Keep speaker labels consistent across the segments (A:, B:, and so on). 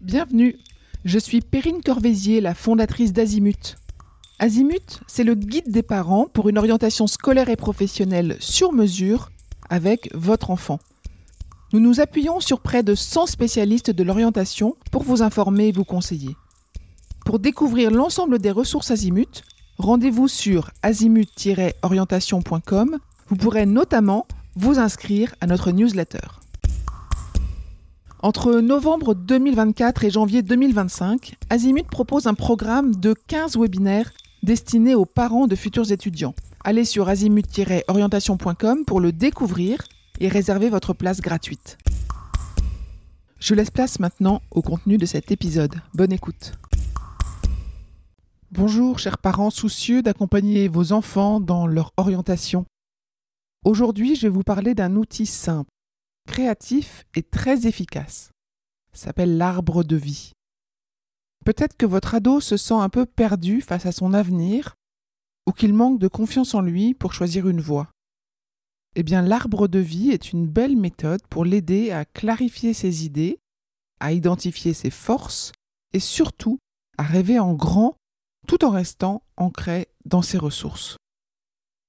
A: Bienvenue, je suis Perrine Corvézier, la fondatrice d'Azimut. Azimut, c'est le guide des parents pour une orientation scolaire et professionnelle sur mesure avec votre enfant. Nous nous appuyons sur près de 100 spécialistes de l'orientation pour vous informer et vous conseiller. Pour découvrir l'ensemble des ressources Azimut, rendez-vous sur azimut-orientation.com. Vous pourrez notamment vous inscrire à notre newsletter. Entre novembre 2024 et janvier 2025, Azimut propose un programme de 15 webinaires destinés aux parents de futurs étudiants. Allez sur azimut-orientation.com pour le découvrir et réserver votre place gratuite. Je laisse place maintenant au contenu de cet épisode. Bonne écoute. Bonjour chers parents soucieux d'accompagner vos enfants dans leur orientation. Aujourd'hui, je vais vous parler d'un outil simple, créatif et très efficace. Ça s'appelle l'arbre de vie. Peut-être que votre ado se sent un peu perdu face à son avenir ou qu'il manque de confiance en lui pour choisir une voie. Eh bien, l'arbre de vie est une belle méthode pour l'aider à clarifier ses idées, à identifier ses forces et surtout à rêver en grand tout en restant ancré dans ses ressources.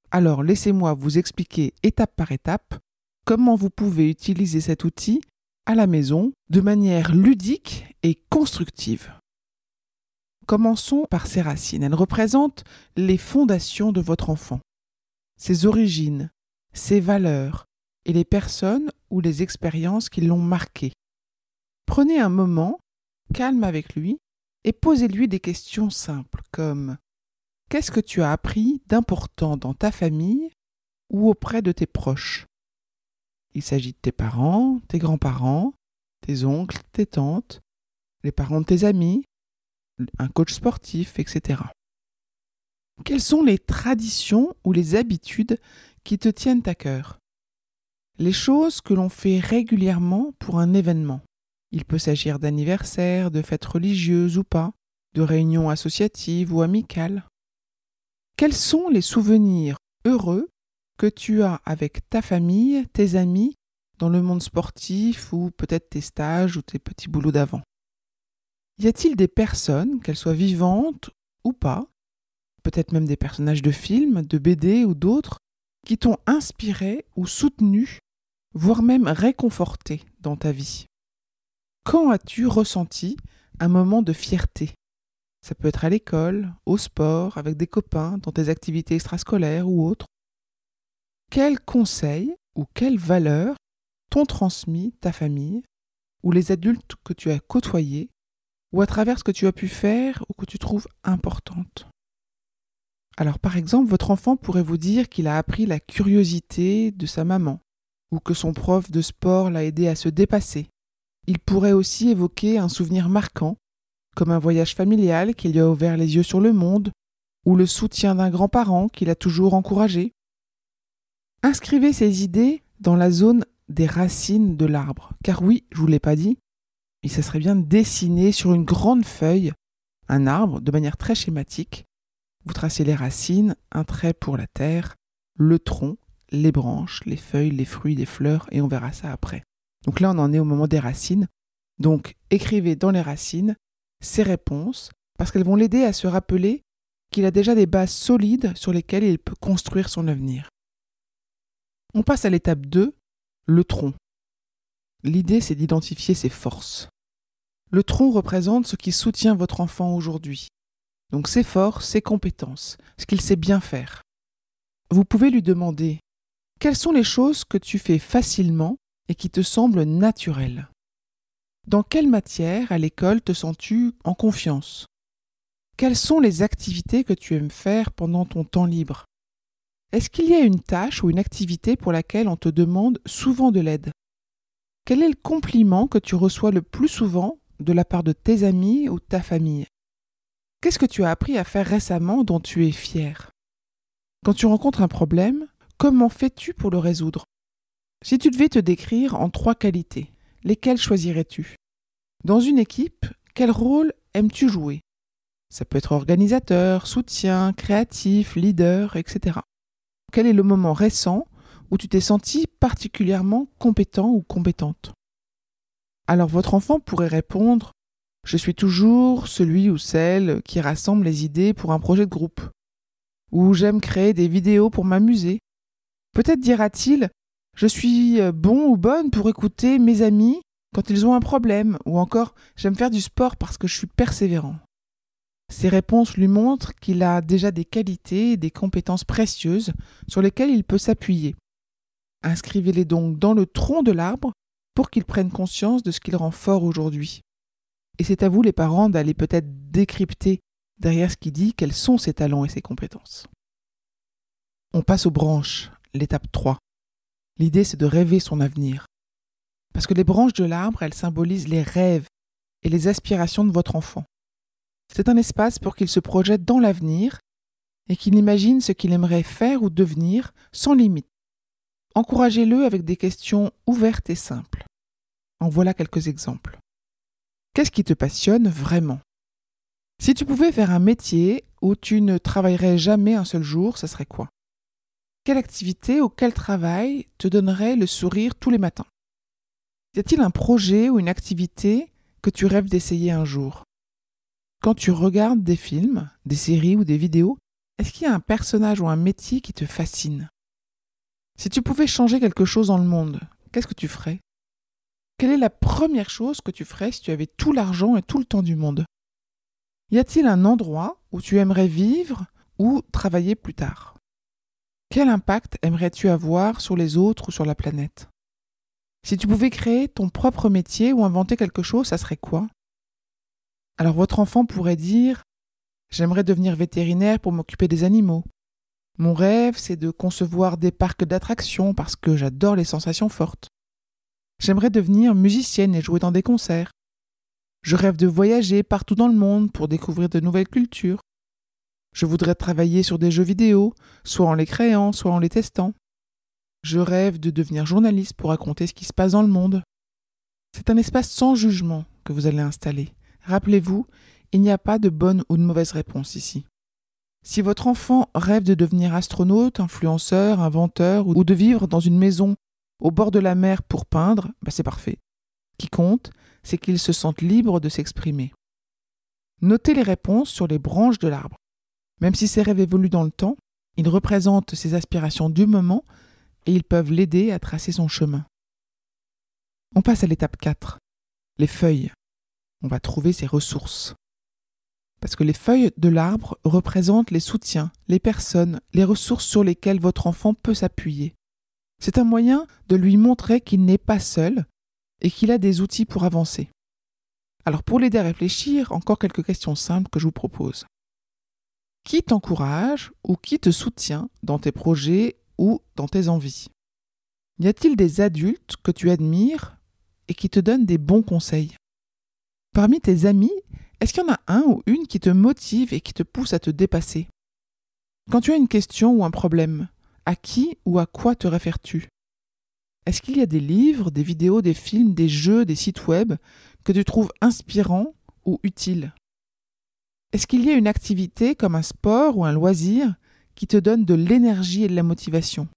A: Alors, laissez-moi vous expliquer étape par étape comment vous pouvez utiliser cet outil à la maison de manière ludique et constructive. Commençons par ses racines. Elles représentent les fondations de votre enfant, ses origines, ses valeurs et les personnes ou les expériences qui l'ont marqué. Prenez un moment, calme avec lui, et posez-lui des questions simples comme « Qu'est-ce que tu as appris d'important dans ta famille ou auprès de tes proches ?» Il s'agit de tes parents, tes grands-parents, tes oncles, tes tantes, les parents de tes amis, un coach sportif, etc. Quelles sont les traditions ou les habitudes qui te tiennent à cœur? Les choses que l'on fait régulièrement pour un événement. Il peut s'agir d'anniversaires, de fêtes religieuses ou pas, de réunions associatives ou amicales. Quels sont les souvenirs heureux que tu as avec ta famille, tes amis, dans le monde sportif ou peut-être tes stages ou tes petits boulots d'avant? Y a-t-il des personnes, qu'elles soient vivantes ou pas, peut-être même des personnages de films, de BD ou d'autres, qui t'ont inspiré ou soutenu, voire même réconforté dans ta vie? Quand as-tu ressenti un moment de fierté? Ça peut être à l'école, au sport, avec des copains, dans tes activités extrascolaires ou autres. Quels conseils ou quelles valeurs t'ont transmis ta famille ou les adultes que tu as côtoyés ou à travers ce que tu as pu faire ou que tu trouves importante? Alors par exemple, votre enfant pourrait vous dire qu'il a appris la curiosité de sa maman ou que son prof de sport l'a aidé à se dépasser. Il pourrait aussi évoquer un souvenir marquant, comme un voyage familial qui lui a ouvert les yeux sur le monde, ou le soutien d'un grand-parent qui l'a toujours encouragé. Inscrivez ces idées dans la zone des racines de l'arbre, car oui, je ne vous l'ai pas dit, mais ça serait bien de dessiner sur une grande feuille un arbre de manière très schématique. Vous tracez les racines, un trait pour la terre, le tronc, les branches, les feuilles, les fruits, les fleurs, et on verra ça après. Donc là, on en est au moment des racines. Donc, écrivez dans les racines ces réponses, parce qu'elles vont l'aider à se rappeler qu'il a déjà des bases solides sur lesquelles il peut construire son avenir. On passe à l'étape 2, le tronc. L'idée, c'est d'identifier ses forces. Le tronc représente ce qui soutient votre enfant aujourd'hui. Donc ses forces, ses compétences, ce qu'il sait bien faire. Vous pouvez lui demander « Quelles sont les choses que tu fais facilement et qui te semblent naturelles ? Dans quelle matière à l'école te sens-tu en confiance ? Quelles sont les activités que tu aimes faire pendant ton temps libre ? Est-ce qu'il y a une tâche ou une activité pour laquelle on te demande souvent de l'aide ? Quel est le compliment que tu reçois le plus souvent de la part de tes amis ou de ta famille ? Qu'est-ce que tu as appris à faire récemment dont tu es fier ? Quand tu rencontres un problème, comment fais-tu pour le résoudre ? Si tu devais te décrire en 3 qualités, lesquelles choisirais-tu ? Dans une équipe, quel rôle aimes-tu jouer ? Ça peut être organisateur, soutien, créatif, leader, etc. Quel est le moment récent où tu t'es senti particulièrement compétent ou compétente ? Alors votre enfant pourrait répondre Je suis toujours celui ou celle qui rassemble les idées pour un projet de groupe. Ou j'aime créer des vidéos pour m'amuser. Peut-être dira-t-il, je suis bon ou bonne pour écouter mes amis quand ils ont un problème. Ou encore, j'aime faire du sport parce que je suis persévérant. Ces réponses lui montrent qu'il a déjà des qualités et des compétences précieuses sur lesquelles il peut s'appuyer. Inscrivez-les donc dans le tronc de l'arbre pour qu'il prenne conscience de ce qu'il rend fort aujourd'hui. Et c'est à vous, les parents, d'aller peut-être décrypter derrière ce qu'il dit quels sont ses talents et ses compétences. On passe aux branches, l'étape 3. L'idée, c'est de rêver son avenir. Parce que les branches de l'arbre, elles symbolisent les rêves et les aspirations de votre enfant. C'est un espace pour qu'il se projette dans l'avenir et qu'il imagine ce qu'il aimerait faire ou devenir sans limite. Encouragez-le avec des questions ouvertes et simples. En voilà quelques exemples. Qu'est-ce qui te passionne vraiment ? Si tu pouvais faire un métier où tu ne travaillerais jamais un seul jour, ça serait quoi ? Quelle activité ou quel travail te donnerait le sourire tous les matins ? Y a-t-il un projet ou une activité que tu rêves d'essayer un jour ? Quand tu regardes des films, des séries ou des vidéos, est-ce qu'il y a un personnage ou un métier qui te fascine ? Si tu pouvais changer quelque chose dans le monde, qu'est-ce que tu ferais ? Quelle est la première chose que tu ferais si tu avais tout l'argent et tout le temps du monde ? Y a-t-il un endroit où tu aimerais vivre ou travailler plus tard ? Quel impact aimerais-tu avoir sur les autres ou sur la planète ? Si tu pouvais créer ton propre métier ou inventer quelque chose, ça serait quoi ? Alors votre enfant pourrait dire « J'aimerais devenir vétérinaire pour m'occuper des animaux. Mon rêve, c'est de concevoir des parcs d'attractions parce que j'adore les sensations fortes. J'aimerais devenir musicienne et jouer dans des concerts. Je rêve de voyager partout dans le monde pour découvrir de nouvelles cultures. Je voudrais travailler sur des jeux vidéo, soit en les créant, soit en les testant. Je rêve de devenir journaliste pour raconter ce qui se passe dans le monde. » C'est un espace sans jugement que vous allez installer. Rappelez-vous, il n'y a pas de bonne ou de mauvaise réponse ici. Si votre enfant rêve de devenir astronaute, influenceur, inventeur ou de vivre dans une maison au bord de la mer pour peindre, c'est parfait. Ce qui compte, c'est qu'il se sente libre de s'exprimer. Notez les réponses sur les branches de l'arbre. Même si ces rêves évoluent dans le temps, ils représentent ses aspirations du moment et ils peuvent l'aider à tracer son chemin. On passe à l'étape 4, les feuilles. On va trouver ses ressources. Parce que les feuilles de l'arbre représentent les soutiens, les personnes, les ressources sur lesquelles votre enfant peut s'appuyer. C'est un moyen de lui montrer qu'il n'est pas seul et qu'il a des outils pour avancer. Alors pour l'aider à réfléchir, encore quelques questions simples que je vous propose. Qui t'encourage ou qui te soutient dans tes projets ou dans tes envies ? Y a-t-il des adultes que tu admires et qui te donnent des bons conseils ? Parmi tes amis, est-ce qu'il y en a un ou une qui te motive et qui te pousse à te dépasser ? Quand tu as une question ou un problème, à qui ou à quoi te réfères-tu ? Est-ce qu'il y a des livres, des vidéos, des films, des jeux, des sites web que tu trouves inspirants ou utiles ? Est-ce qu'il y a une activité comme un sport ou un loisir qui te donne de l'énergie et de la motivation ?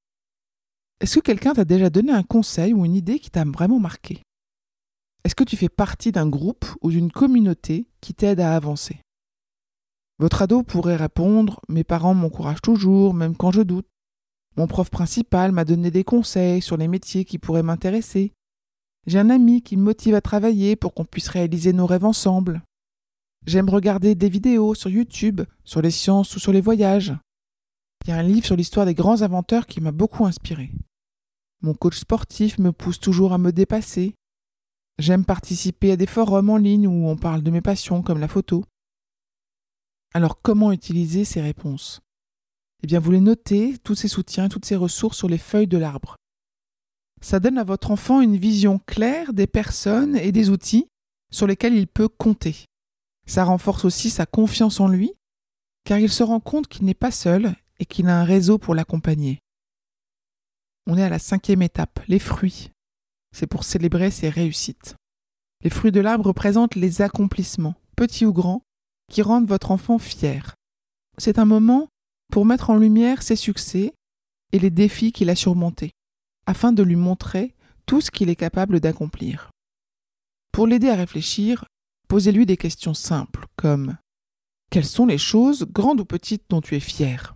A: Est-ce que quelqu'un t'a déjà donné un conseil ou une idée qui t'a vraiment marqué ? Est-ce que tu fais partie d'un groupe ou d'une communauté qui t'aide à avancer ? Votre ado pourrait répondre « Mes parents m'encouragent toujours, même quand je doute. Mon prof principal m'a donné des conseils sur les métiers qui pourraient m'intéresser. J'ai un ami qui me motive à travailler pour qu'on puisse réaliser nos rêves ensemble. J'aime regarder des vidéos sur YouTube, sur les sciences ou sur les voyages. Il y a un livre sur l'histoire des grands inventeurs qui m'a beaucoup inspiré. Mon coach sportif me pousse toujours à me dépasser. J'aime participer à des forums en ligne où on parle de mes passions comme la photo. » Alors comment utiliser ces réponses ? Eh bien vous les notez, tous ces soutiens, toutes ces ressources sur les feuilles de l'arbre. Ça donne à votre enfant une vision claire des personnes et des outils sur lesquels il peut compter. Ça renforce aussi sa confiance en lui, car il se rend compte qu'il n'est pas seul et qu'il a un réseau pour l'accompagner. On est à la 5e étape, les fruits. C'est pour célébrer ses réussites. Les fruits de l'arbre représentent les accomplissements, petits ou grands, qui rendent votre enfant fier. C'est un moment pour mettre en lumière ses succès et les défis qu'il a surmontés, afin de lui montrer tout ce qu'il est capable d'accomplir. Pour l'aider à réfléchir, posez-lui des questions simples comme « Quelles sont les choses, grandes ou petites, dont tu es fier ?»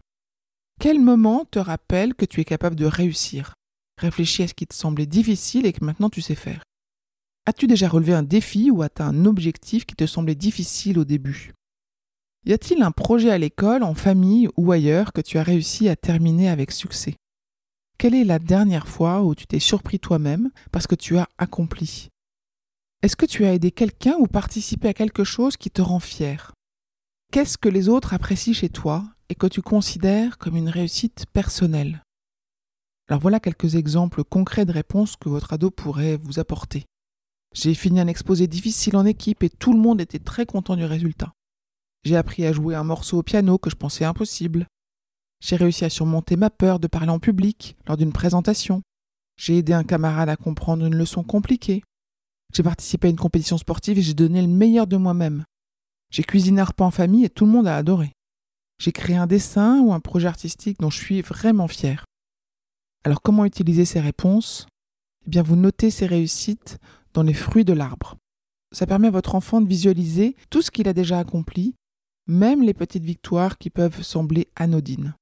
A: Quel moment te rappelle que tu es capable de réussir ? Réfléchis à ce qui te semblait difficile et que maintenant tu sais faire. As-tu déjà relevé un défi ou atteint un objectif qui te semblait difficile au début ? Y a-t-il un projet à l'école, en famille ou ailleurs que tu as réussi à terminer avec succès ? Quelle est la dernière fois où tu t'es surpris toi-même parce que tu as accompli ? Est-ce que tu as aidé quelqu'un ou participé à quelque chose qui te rend fier ? Qu'est-ce que les autres apprécient chez toi et que tu considères comme une réussite personnelle ? Alors voilà quelques exemples concrets de réponses que votre ado pourrait vous apporter. J'ai fini un exposé difficile en équipe et tout le monde était très content du résultat. J'ai appris à jouer un morceau au piano que je pensais impossible. J'ai réussi à surmonter ma peur de parler en public lors d'une présentation. J'ai aidé un camarade à comprendre une leçon compliquée. J'ai participé à une compétition sportive et j'ai donné le meilleur de moi-même. J'ai cuisiné un repas en famille et tout le monde a adoré. J'ai créé un dessin ou un projet artistique dont je suis vraiment fière. Alors comment utiliser ces réponses ? Eh bien, vous notez ces réussites dans les fruits de l'arbre. Ça permet à votre enfant de visualiser tout ce qu'il a déjà accompli, même les petites victoires qui peuvent sembler anodines.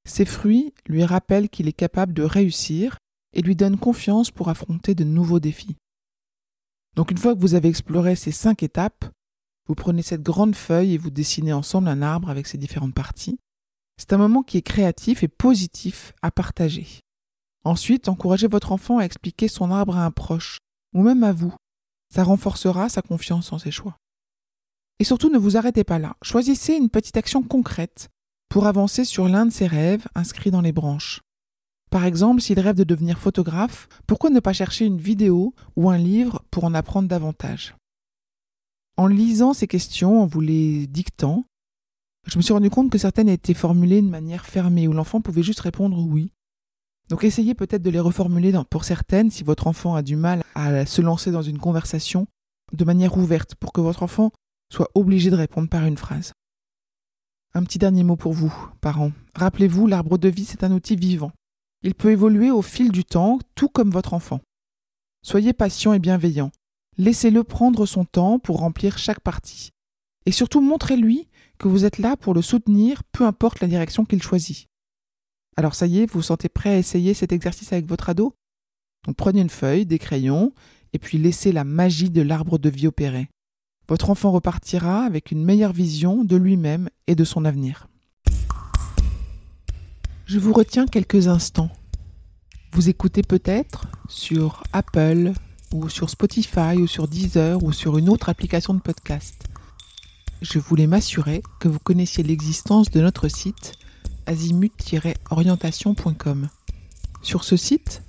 A: Ces fruits lui rappellent qu'il est capable de réussir et lui donnent confiance pour affronter de nouveaux défis. Donc une fois que vous avez exploré ces 5 étapes, vous prenez cette grande feuille et vous dessinez ensemble un arbre avec ses différentes parties. C'est un moment qui est créatif et positif à partager. Ensuite, encouragez votre enfant à expliquer son arbre à un proche, ou même à vous. Ça renforcera sa confiance en ses choix. Et surtout, ne vous arrêtez pas là. Choisissez une petite action concrète pour avancer sur l'un de ses rêves inscrits dans les branches. Par exemple, s'il rêve de devenir photographe, pourquoi ne pas chercher une vidéo ou un livre pour en apprendre davantage ? En lisant ces questions, en vous les dictant, je me suis rendu compte que certaines étaient formulées de manière fermée, où l'enfant pouvait juste répondre oui. Donc essayez peut-être de les reformuler pour certaines si votre enfant a du mal à se lancer dans une conversation de manière ouverte pour que votre enfant soit obligé de répondre par une phrase. Un petit dernier mot pour vous, parents. Rappelez-vous, l'arbre de vie, c'est un outil vivant. Il peut évoluer au fil du temps, tout comme votre enfant. Soyez patient et bienveillant. Laissez-le prendre son temps pour remplir chaque partie. Et surtout, montrez-lui que vous êtes là pour le soutenir, peu importe la direction qu'il choisit. Alors ça y est, vous vous sentez prêt à essayer cet exercice avec votre ado ? Donc prenez une feuille, des crayons, et puis laissez la magie de l'arbre de vie opérer. Votre enfant repartira avec une meilleure vision de lui-même et de son avenir. Je vous retiens quelques instants. Vous écoutez peut-être sur Apple, ou sur Spotify, ou sur Deezer, ou sur une autre application de podcast. Je voulais m'assurer que vous connaissiez l'existence de notre site azimut-orientation.com. Sur ce site,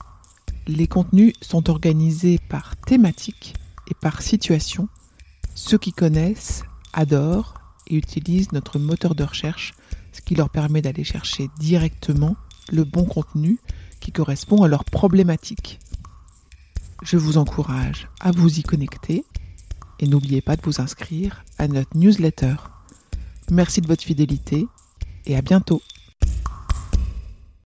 A: les contenus sont organisés par thématique et par situation. Ceux qui connaissent adorent et utilisent notre moteur de recherche, ce qui leur permet d'aller chercher directement le bon contenu qui correspond à leur problématique. Je vous encourage à vous y connecter et n'oubliez pas de vous inscrire à notre newsletter. Merci de votre fidélité et à bientôt.